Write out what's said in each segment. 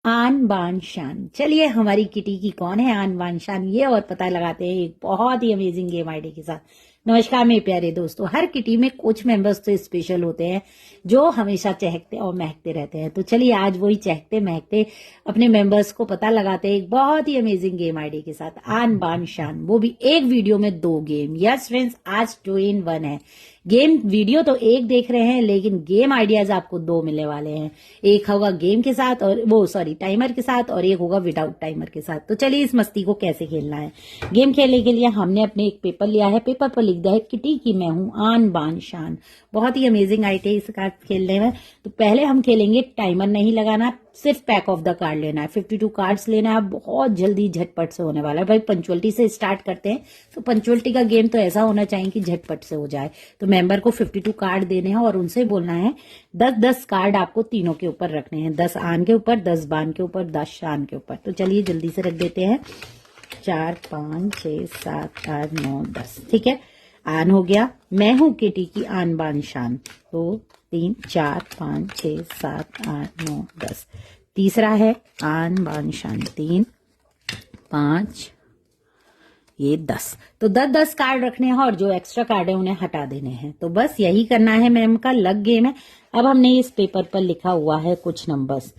आन बान शान। चलिए हमारी किटी की कौन है आन बान शान, ये और पता लगाते हैं एक बहुत ही अमेजिंग गेम आइडिया के साथ। नमस्कार मेरे प्यारे दोस्तों, हर किटी में कुछ मेंबर्स तो स्पेशल होते हैं जो हमेशा चहकते और महकते रहते हैं। तो चलिए आज वही चहकते महकते अपने मेंबर्स को पता लगाते हैं एक बहुत ही अमेजिंग गेम आइडिया के साथ, आन बान शान, वो भी एक वीडियो में 2 गेम। यस फ्रेंड्स, आज 2 in 1 है। गेम वीडियो तो एक देख रहे हैं लेकिन गेम आइडियाज आपको 2 मिलने वाले हैं। एक होगा गेम के साथ और टाइमर के साथ, और एक होगा विदाउट टाइमर के साथ। तो चलिए इस मस्ती को कैसे खेलना है। गेम खेलने के लिए हमने अपने एक पेपर लिया है, पेपर पर लिख दिया है किटी की मैं हूं आन बान शान। बहुत ही अमेजिंग आइडिया इस कार्ड खेलने में। तो पहले हम खेलेंगे, टाइमर नहीं लगाना, सिर्फ पैक ऑफ द कार्ड लेना है। 52 कार्ड्स लेना है, बहुत जल्दी झटपट से होने वाला है। भाई पंचुअलिटी से स्टार्ट करते हैं, तो पंचुअलिटी का गेम तो ऐसा होना चाहिए कि झटपट से हो जाए। तो मेंबर को 52 कार्ड देने हैं और उनसे बोलना है 10-10 कार्ड आपको तीनों के ऊपर रखने हैं, 10 आन के ऊपर, 10 बान के ऊपर, 10 शान के ऊपर। तो चलिए जल्दी से रख देते हैं। 4 5 6 7 8 9 10। ठीक है, आन हो गया। मैं हूं किटी की आन बान शान। 2 3 4 5 6 7 8 9 10। तीसरा है आन बान शान, 3 5 ये 10। तो 10-10 कार्ड रखने हैं और जो एक्स्ट्रा कार्ड है उन्हें हटा देने हैं। तो बस यही करना है मैम का लग गेम है। अब हमने इस पेपर पर लिखा हुआ है कुछ नंबर्स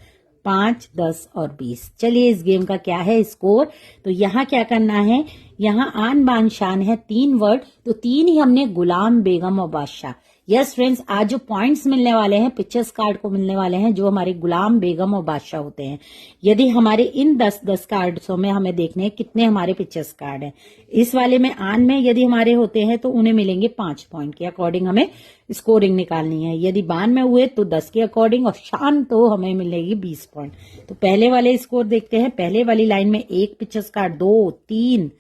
5 10 और 20। चलिए इस गेम का क्या है स्कोर। तो यहाँ क्या करना है, यहाँ आन बान शान है 3 वर्ड, तो 3 ही हमने गुलाम बेगम और बादशाह। यस फ्रेंड्स, आज जो पॉइंट्स मिलने वाले हैं पिक्चर्स कार्ड को मिलने वाले हैं जो हमारे गुलाम बेगम और बादशाह होते हैं। यदि हमारे इन 10-10 कार्ड्सों में हमें देखने हैं कितने हमारे पिक्चर्स कार्ड हैं। इस वाले में आन में यदि हमारे होते हैं तो उन्हें मिलेंगे 5 पॉइंट के अकॉर्डिंग हमें स्कोरिंग निकालनी है। यदि बान में हुए तो 10 के अकॉर्डिंग, और शान तो हमें मिलेगी 20 पॉइंट। तो पहले वाले स्कोर देखते हैं। पहले वाली लाइन में 1 पिक्चर्स कार्ड, 2 3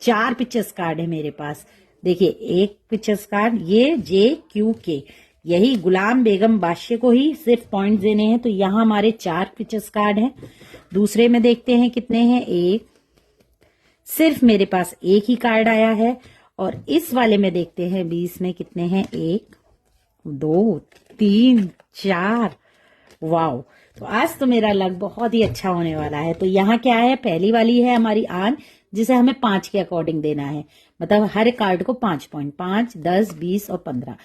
4 पिक्चर्स कार्ड है मेरे पास। देखिए 1 पिक्चर्स कार्ड, ये JQK, यही गुलाम बेगम बादशाह को ही सिर्फ पॉइंट देने हैं। तो यहाँ हमारे 4 पिक्चर्स कार्ड हैं। दूसरे में देखते हैं कितने हैं, 1, सिर्फ मेरे पास 1 ही कार्ड आया है। और इस वाले में देखते हैं 20 में कितने हैं, 1 2 3 4। वाओ, तो आज तो मेरा लक बहुत ही अच्छा होने वाला है। तो यहाँ क्या है, पहली वाली है हमारी आन, जिसे हमें 5 के अकॉर्डिंग देना है। मतलब हर कार्ड को 5 पॉइंट, 5 10 20 और 15,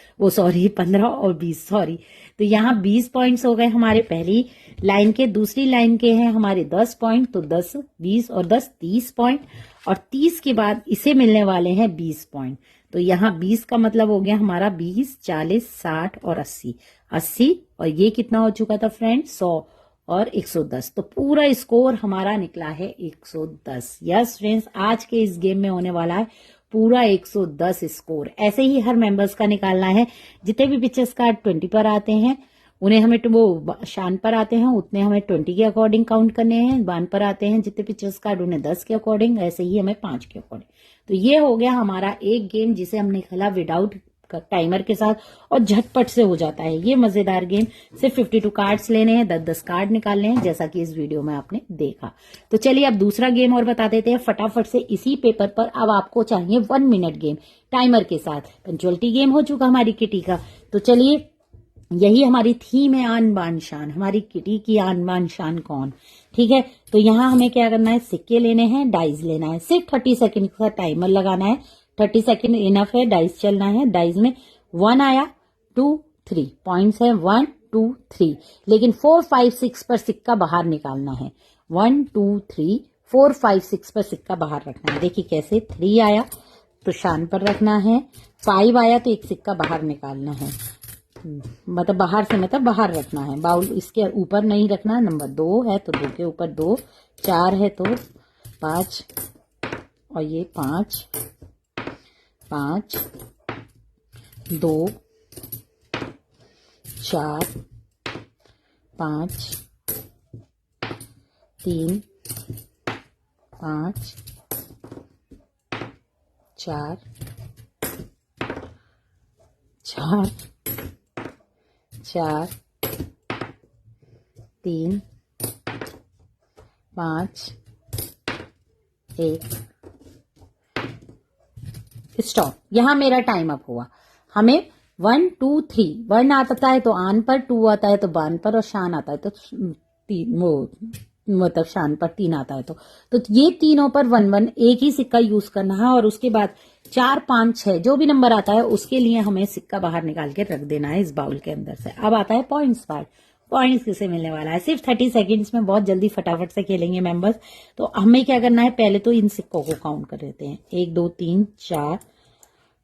15 और 20 सॉरी। तो यहाँ 20 पॉइंट्स हो गए हमारे पहली लाइन के। दूसरी लाइन के हैं हमारे 10 पॉइंट, तो 10 20 और 10 30 पॉइंट। और 30 के बाद इसे मिलने वाले हैं 20 पॉइंट। तो यहाँ 20 का मतलब हो गया हमारा 20 40 60 और 80 80। और ये कितना हो चुका था फ्रेंड, 100 और 110। तो पूरा स्कोर हमारा निकला है 110। यस फ्रेंड्स, आज के इस गेम में होने वाला है पूरा 110 स्कोर। ऐसे ही हर मेंबर्स का निकालना है। जितने भी पिक्चर्स कार्ड 20 पर आते हैं उन्हें हमें, वो शान पर आते हैं उतने हमें 20 के अकॉर्डिंग काउंट करने हैं। बान पर आते हैं जितने पिक्चर्स कार्ड उन्हें 10 के अकॉर्डिंग, ऐसे ही हमें 5 के अकॉर्डिंग। तो ये हो गया हमारा एक गेम जिसे हमने खेला विदाउट टाइमर के साथ, और झटपट से हो जाता है ये मजेदार गेम। सिर्फ 52 कार्ड्स लेने हैं, 10-10 कार्ड निकालने हैं, जैसा कि इस वीडियो में आपने देखा। तो चलिए अब दूसरा गेम और बता देते हैं फटाफट से इसी पेपर पर। अब आपको चाहिए 1 मिनट गेम टाइमर के साथ। पंचुअलिटी गेम हो चुका हमारी किटी का। तो चलिए यही हमारी थीम है, आन बान शान, हमारी किटी की आन बान शान कौन। ठीक है, तो यहाँ हमें क्या करना है, सिक्के लेने हैं, डाइस लेना है। सिर्फ 30 सेकंड का टाइमर लगाना है। 30 सेकंड इनफ है, डाइस चलना है। डाइस में 1 आया, 2 3 पॉइंट्स है, 1 2 3। लेकिन 4 5 6 पर सिक्का बाहर निकालना है। 1 2 3 4 5 6 पर सिक्का बाहर रखना है। देखिए कैसे, 3 आया तो शान पर रखना है, 5 आया तो एक सिक्का बाहर निकालना है। मतलब बाहर से, मतलब बाहर रखना है, बाउल इसके ऊपर नहीं रखना। नंबर 2 है तो 2 के ऊपर 2, 4 है तो 5, और ये 5 5 2 4 5 3 5 4 4 4 3 5 1 स्टॉप। यहां मेरा टाइम अप हुआ। हमें 1 2 3 1 आता है तो आन पर, 2 आता है तो बान पर, और शान आता है तो मतलब शान पर 3 आता है तो ये तीनों पर 1-1 एक ही सिक्का यूज करना है और उसके बाद 4, 5, 6 जो भी नंबर आता है उसके लिए हमें सिक्का बाहर निकाल के रख देना है इस बाउल के अंदर से। अब आता है पॉइंट्स पार्ट। पॉइंट्स किसे मिलने वाला है? सिर्फ 30 सेकेंड्स में बहुत जल्दी फटाफट से खेलेंगे मेंबर्स। तो हमें क्या करना है, पहले तो इन सिक्कों को काउंट कर लेते हैं। 1, 2, 3, 4,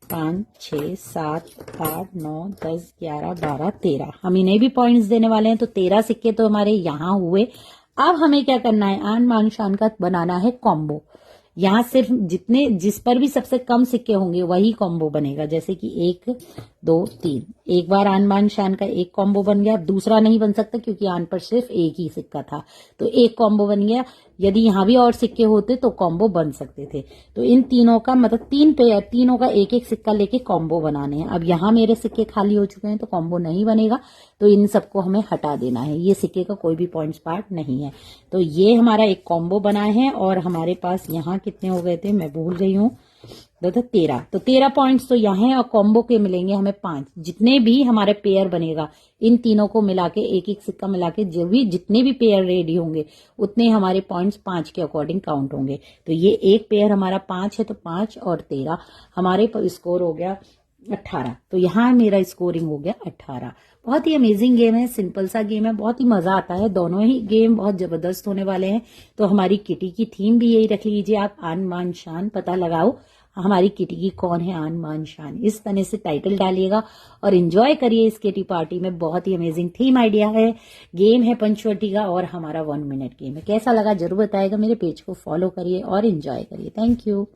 5, 6, 7, 8, 9, 10, 11, 12, 13 हम इन्हें भी पॉइंट्स देने वाले हैं। तो 13 सिक्के तो हमारे यहाँ हुए। अब हमें क्या करना है, आन मान शान का बनाना है कॉम्बो। यहाँ सिर्फ जिस पर भी सबसे कम सिक्के होंगे वही कॉम्बो बनेगा। जैसे कि 1, 2, 3 एक बार आन मान शान का एक कॉम्बो बन गया। दूसरा नहीं बन सकता क्योंकि आन पर सिर्फ एक ही सिक्का था, तो एक कॉम्बो बन गया। यदि यहाँ भी और सिक्के होते तो कॉम्बो बन सकते थे। तो इन तीनों का मतलब 3 पेयर, तीनों का एक एक सिक्का लेके कॉम्बो बनाने हैं। अब यहाँ मेरे सिक्के खाली हो चुके हैं तो कॉम्बो नहीं बनेगा, तो इन सबको हमें हटा देना है। ये सिक्के का कोई भी पॉइंट्स पार्ट नहीं है। तो ये हमारा एक कॉम्बो बना है और हमारे पास यहाँ कितने हो गए थे मैं भूल गई हूँ। 13, तो 13 पॉइंट्स तो यहाँ है और कॉम्बो के मिलेंगे हमें 5। जितने भी हमारे पेयर बनेगा इन तीनों को मिला के एक एक सिक्का मिला के जो भी जितने भी पेयर रेडी होंगे उतने हमारे पॉइंट्स 5 के अकॉर्डिंग काउंट होंगे। तो ये एक पेयर हमारा 5 है, तो 5 और 13 हमारे स्कोर हो गया 18। तो यहाँ मेरा स्कोरिंग हो गया 18। बहुत ही अमेजिंग गेम है, सिंपल सा गेम है, बहुत ही मजा आता है। दोनों ही गेम बहुत जबरदस्त होने वाले हैं। तो हमारी किटी की थीम भी यही रख लीजिए आप, आन मान शान। पता लगाओ हमारी किटी की कौन है आन मान शान, इस तरह से टाइटल डालिएगा और एंजॉय करिए इस किटी पार्टी में। बहुत ही अमेजिंग थीम आइडिया है, गेम है पंचवटी का और हमारा 1 मिनट गेम है। कैसा लगा जरूर बताएगा। मेरे पेज को फॉलो करिए और एंजॉय करिए। Thank you.